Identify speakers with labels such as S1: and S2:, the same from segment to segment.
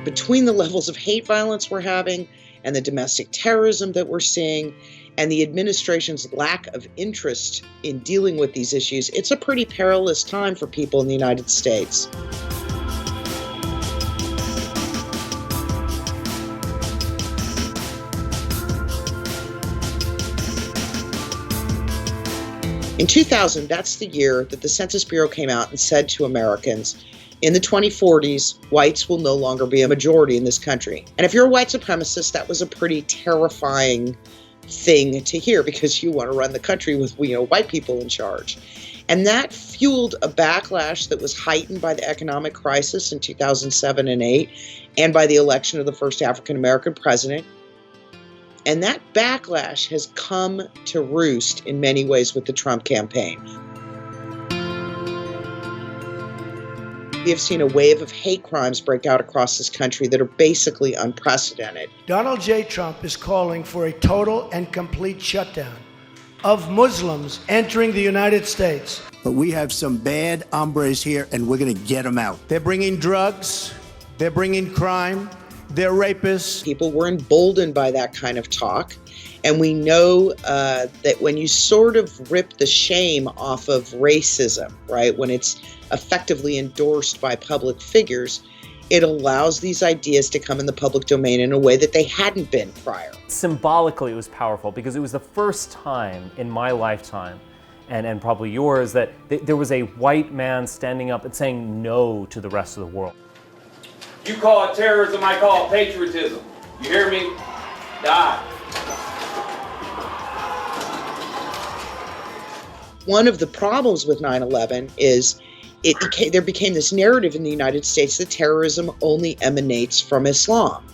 S1: between the levels of hate violence we're having and the domestic terrorism that we're seeing and the administration's lack of interest in dealing with these issues, it's a pretty perilous time for people in the United States. In 2000, that's the year that the Census Bureau came out and said to Americans, in the 2040s, whites will no longer be a majority in this country. And if you're a white supremacist, that was a pretty terrifying thing to hear because you want to run the country with, white people in charge. And that fueled a backlash that was heightened by the economic crisis in 2007 and 8 and by the election of the first African-American president. And that backlash has come to roost in many ways with the Trump campaign. We have seen a wave of hate crimes break out across this country that are basically unprecedented.
S2: Donald J. Trump is calling for a total and complete shutdown of Muslims entering the United States.
S3: But we have some bad hombres here, and we're going to get them out.
S2: They're bringing drugs. They're bringing crime. They're rapists.
S1: People were emboldened by that kind of talk. And we know that when you sort of rip the shame off of racism, right, when it's effectively endorsed by public figures, it allows these ideas to come in the public domain in a way that they hadn't been prior.
S4: Symbolically, it was powerful because it was the first time in my lifetime, and probably yours, that there was a white man standing up and saying no to the rest of the world.
S5: You call it terrorism, I call it patriotism. You hear me? Die.
S1: One of the problems with 9/11 is there became this narrative in the United States that terrorism only emanates from Islam.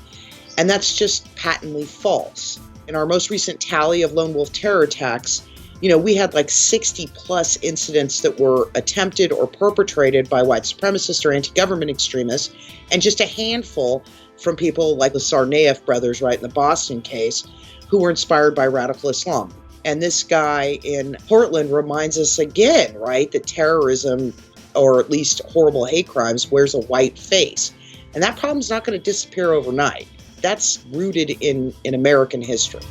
S1: And that's just patently false. In our most recent tally of lone wolf terror attacks, we had like 60 plus incidents that were attempted or perpetrated by white supremacists or anti-government extremists, and just a handful from people like the Tsarnaev brothers, right, in the Boston case, who were inspired by radical Islam. And this guy in Portland reminds us again, right, that terrorism, or at least horrible hate crimes, wears a white face. And that problem's not going to disappear overnight. That's rooted in American history.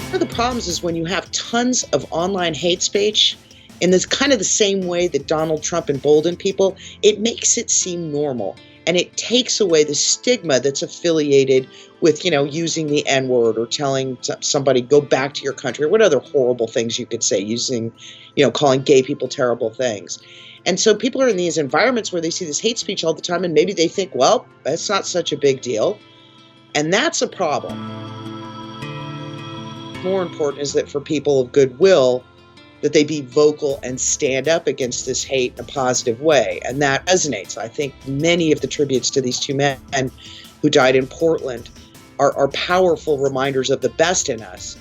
S1: One of the problems is when you have tons of online hate speech, in this kind of the same way that Donald Trump emboldened people, it makes it seem normal. And it takes away the stigma that's affiliated with, using the N-word or telling somebody, go back to your country, or what other horrible things you could say, calling gay people terrible things. And so people are in these environments where they see this hate speech all the time, and maybe they think, well, that's not such a big deal. And that's a problem. More important is that for people of goodwill, that they be vocal and stand up against this hate in a positive way. And that resonates. I think many of the tributes to these two men who died in Portland are powerful reminders of the best in us.